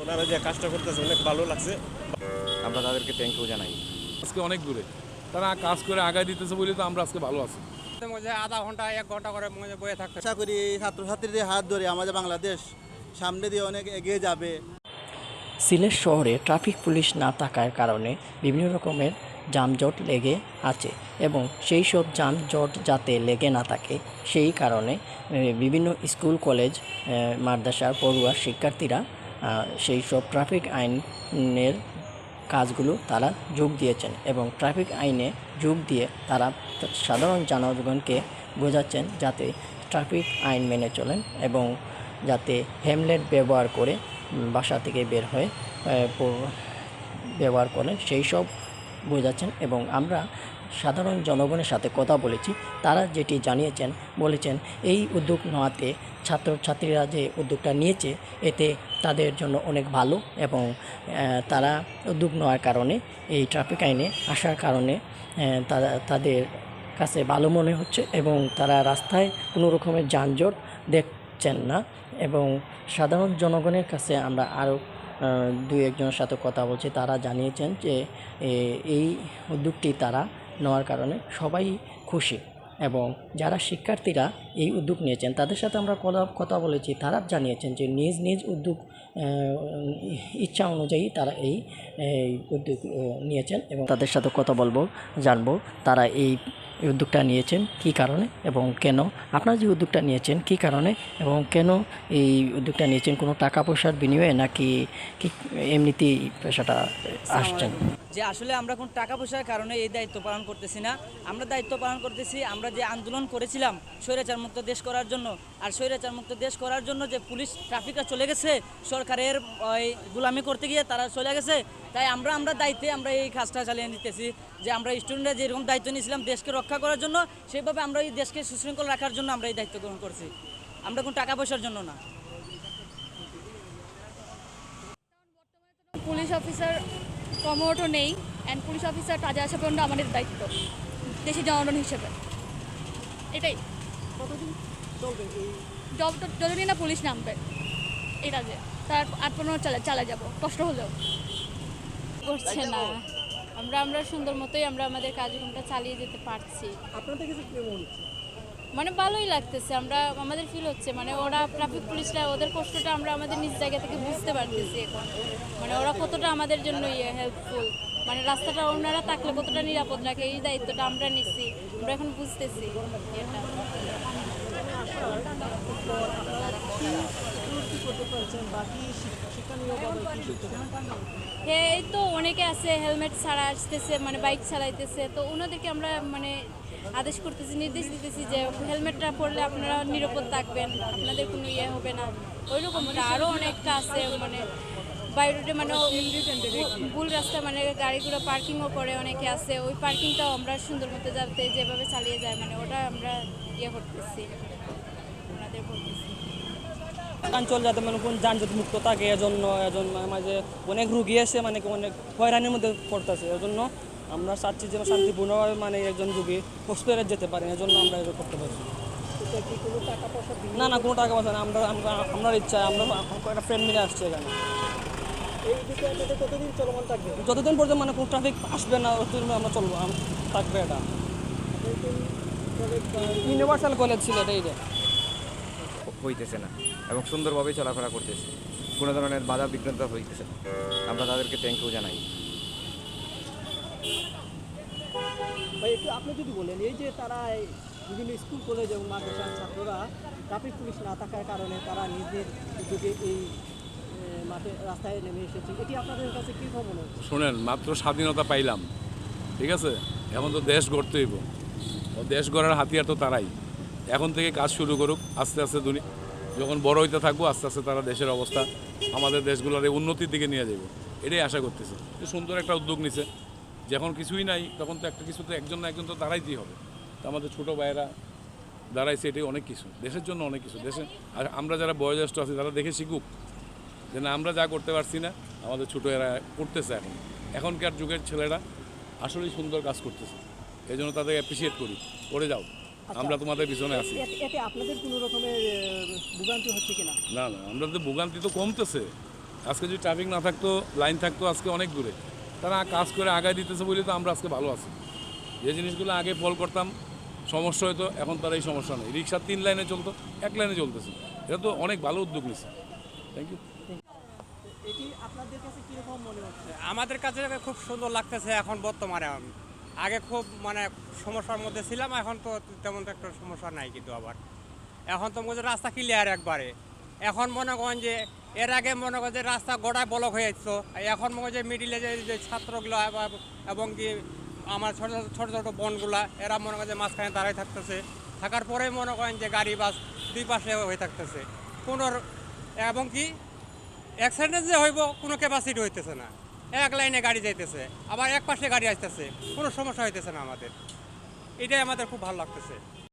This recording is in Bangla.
ওনারা যে কাজটা করতেছে অনেক ভালো লাগছে। আমরা তাদেরকে থ্যাংক ইউ জানাই। আজকে অনেক দূরে তারা কাজ করে আগায় দিতেছে বলে তো আমরা আজকে ভালো আছি। মধ্যে আধা ঘন্টা 1 ঘন্টা করে বয়ে থাকতে আশা করি ছাত্রছাত্রীদের হাত ধরে আমাদের বাংলাদেশ সামনে দিয়ে অনেক এগিয়ে যাবে। সিলেট শহরে ট্রাফিক পুলিশ না থাকার কারণে বিভিন্ন রকমের যানজট লেগে আছে এবং সেই সব যানজট যাতে লেগে না থাকে সেই কারণে বিভিন্ন স্কুল কলেজ মাদ্রাসার পড়ুয়া শিক্ষার্থীরা সেই সব ট্রাফিক আইনের কাজগুলো তারা যোগ দিয়েছেন এবং ট্রাফিক আইনে যোগ দিয়ে তারা সাধারণ জনগণকে বোঝাচ্ছেন যাতে ট্রাফিক আইন মেনে চলেন এবং যাতে হেলমেট ব্যবহার করে বাসা থেকে বের হয়ে ব্যবহার করেন সেই সব বোঝাচ্ছেন। এবং আমরা সাধারণ জনগণের সাথে কথা বলেছি, তারা যেটি জানিয়েছেন বলেছেন এই উদ্যোগ নেওয়াতে ছাত্রছাত্রীরা যে উদ্যোগটা নিয়েছে এতে তাদের জন্য অনেক ভালো এবং তারা উদ্যোগ নেওয়ার কারণে এই ট্রাফিক আইনে আসার কারণে তাদের কাছে ভালো মনে হচ্ছে এবং তারা রাস্তায় কোনো রকমের যানজট দেখছেন না। এবং সাধারণ জনগণের কাছে আমরা আরও দুই একজনের সাথে কথা বলছি, তারা জানিয়েছেন যে এই উদ্যোগটি তারা নেওয়ার কারণে সবাই খুশি এবং যারা শিক্ষার্থীরা এই উদ্যোগ নিয়েছেন তাদের সাথে আমরা কথা বলেছি, তারা জানিয়েছেন যে নিজ নিজ উদ্যোগ ইচ্ছা অনুযায়ী তারা এই উদ্যোগ নিয়েছেন এবং তাদের সাথে কথা বলবো, জানবো তারা এই উদ্যোগটা নিয়েছেন কী কারণে এবং কেন। আপনারা যে উদ্যোগটা নিয়েছেন কী কারণে এবং কেন এই উদ্যোগটা নিয়েছেন, কোনো টাকা পয়সার বিনিময়ে নাকি এমনিতেই পেশাটা আসছেন? যে আসলে আমরা কোনো টাকা পয়সার কারণে এই দায়িত্ব পালন করতেছি না, আমরা দায়িত্ব পালন করতেছি আমরা যে আন্দোলন করেছিলাম স্বৈরাচার মুক্ত দেশ করার জন্য, আর স্বৈরাচার মুক্ত দেশ করার জন্য যে পুলিশ ট্রাফিকরা চলে গেছে সরকারের গোলামি করতে গিয়ে তারা চলে গেছে, তাই আমরা দায়িত্বে আমরা এই কাজটা চালিয়ে নিতেছি যে আমরা স্টুডেন্টরা যেরকম দায়িত্ব নিয়েছিলাম দেশকে রক্ষা করার জন্য সেইভাবে আমরা এই দেশকে সুশৃঙ্খল রাখার জন্য আমরা এই দায়িত্ব গ্রহণ করছি, আমরা কোনো টাকা পয়সার জন্য না। পুলিশ অফিসার কর্মরত নেই অ্যান্ড পুলিশ অফিসার কাজে আসা পর্যন্ত আমাদের দায়িত্ব দেশি জনগণ হিসেবে, এটাই। কতদিন চলবে এই যতদিন না পুলিশ নামবে এটা যে তার 8-15 চালা যাব কষ্ট হলেও। করছে না, আমরা সুন্দর মতোই আমরা আমাদের কার্যক্রমটা চালিয়ে যেতে পারছি। আপনাদের কাছে কেমন হচ্ছে? মানে ভালোই লাগতেছে, আমরা আমাদের ফিল হচ্ছে মানে ওরা ট্রাফিক পুলিশরা ওদের কষ্টটা আমরা আমাদের নিজ জায়গা থেকে বুঝতে পারতেছি এখন, মানে ওরা কতটা আমাদের জন্য হেল্পফুল, মানে রাস্তাটা ওনারা থাকলে কতটা নিরাপদ রাখে এই দায়িত্বটা আমরা নিচ্ছি, আমরা এখন বুঝতেছি এটা। হ্যাঁ, এই তো অনেকে আছে হেলমেট ছাড়া আসতেছে, মানে বাইক চালাইতেছে, তো ওনাদেরকে আমরা মানে আদেশ করতেছি, নির্দেশ দিতেছি যে হেলমেটটা পরলে আপনারা নিরাপদ থাকবেন, আপনাদের কোনো হবে না। ওইরকমটা আরও অনেকটা আছে, মানে বাই রোডে মানে ভুল রাস্তা মানে গাড়িগুলো পার্কিংও করে অনেকে আছে, ওই পার্কিংটাও আমরা সুন্দর মতো যাতে যেভাবে চালিয়ে যায় মানে ওটা আমরা করতেছি, ওনাদের বলতেছি। অঞ্চল যাতে মানে কোন যানজট মুক্ত থাকে এজন্য মাঝে অনেক রুগী এসে মানে অনেক হয়রানির মধ্যে পড়তেছে, এজন্য আমরা চাচ্ছি যে শান্তিপূর্ণভাবে মানে একজন রুগী হসপিটালে যেতে পারেন, এজন্য আমরা এটা করতে পারছি। না কোনো টাকা পয়সা না, আমরা ইচ্ছা আমরা একটা ফ্রেন্ড মিলে আসছি এখানে। কতদিন চলমান থাকবে? যতদিন পর্যন্ত মানে কোনো ট্রাফিক আসবে না ততদিন আমরা চলবো থাকবে। এটা ইউনিভার্সাল কলেজ ছিল এটা হইতেছে না এবং সুন্দরভাবে চলাফেরা করতেছে, কোনো ধরনের বাধা বিঘ্নতা হইতেছে না। আমরা তাদেরকে থ্যাংক ইউ জানাই। ভাই একটু আপনি যদি বলেন, এই যে তারা বিভিন্ন স্কুল কলেজ এবং মাদ্রাসার ছাত্ররা ট্রাফিক পুলিশ না থাকার কারণে তারা নিজের উদ্যোগে এই মাঠে রাস্তায় নেমে এসেছে, এটি আপনাদের কাছে কী মনে হচ্ছে? শোনেন, মাত্র স্বাধীনতা পাইলাম, ঠিক আছে, এখন তো দেশ গড়তে হইব, দেশ গড়ার হাতিয়ার তো তারাই। এখন থেকে কাজ শুরু করুক, আস্তে আস্তে যখন বড় হইতে থাকবো আস্তে আস্তে তারা দেশের অবস্থা আমাদের দেশগুলোর উন্নতির দিকে নিয়ে যাবে, এটাই আশা করতেছে। সুন্দর একটা উদ্যোগ নিছে, যখন কিছুই নাই তখন তো একটা কিছু তো একজন না একজন তো দাঁড়াইতেই হবে। তো আমাদের ছোটো ভাইয়েরা দাঁড়াইছে, এটাই অনেক কিছু, দেশের জন্য অনেক কিছু। দেশে আর আমরা যারা বয়োজ্যেষ্ঠ আছি তারা দেখে শিখুক যে না, আমরা যা করতে পারছি না আমাদের ছোটো এরা করতেছে। এখনকার যুগের ছেলেরা আসলেই সুন্দর কাজ করতেছে, এই জন্য তাদের অ্যাপ্রিসিয়েট করি, করে যাও, আমরা তোমাদের পিছনে আছি। এতে আপনাদের কোনো রকমের ভোগান্তি হচ্ছে কিনা? না, আমরা তো ভোগান্তি তো কমতেছে, আজকে যদি ট্রাফিক না থাকতো, লাইন থাকতো, আজকে অনেক দূরে। তারা কাজ করে আগায় দিতেছে বলে তো আমরা আজকে ভালো আছি। যে জিনিসগুলো আগে ফল করতাম সমস্যা হতো, এখন তার এই সমস্যা নেই। রিক্সা 3 লাইনে চলতো, 1 লাইনে চলতেছে। এটা তো অনেক ভালো উদ্যোগ নিচ্ছে। Thank you. এটি আপনাদের কাছে কীরকম মনে হচ্ছে? আমাদের কাছে খুব সুন্দর লাগতেছে এখন বর্তমানে। আগে খুব মানে সমস্যার মধ্যে ছিলাম, এখন তো তেমন একটা সমস্যা নাই। কিন্তু আবার এখন তো মনে রাস্তা ক্লিয়ার একবারে। এখন মনে করেন যে এর আগে মনে করেন যে রাস্তা গোড়ায় ব্লক হয়ে যাচ্ছ, এখন মনে করেন যে মিডিলে যে ছাত্রগুলো এবং কি আমার ছোটো ছোটো ছোটো বোনগুলা, এরা মনে করেন যে মাঝখানে দাঁড়ায় থাকতেছে। থাকার পরেই মনে করেন যে গাড়ি বাস দুই পাশে হয়ে থাকতেছে কোনো, এবং কি অ্যাক্সিডেন্ট যে হইব কোনো ক্যাপাসিটি হইতেছে না। এক লাইনে গাড়ি যাইতেছে, আবার এক পাশে গাড়ি আসতেছে, কোনো সমস্যা হইতেছে না আমাদের। এটাই আমাদের খুব ভালো লাগতেছে।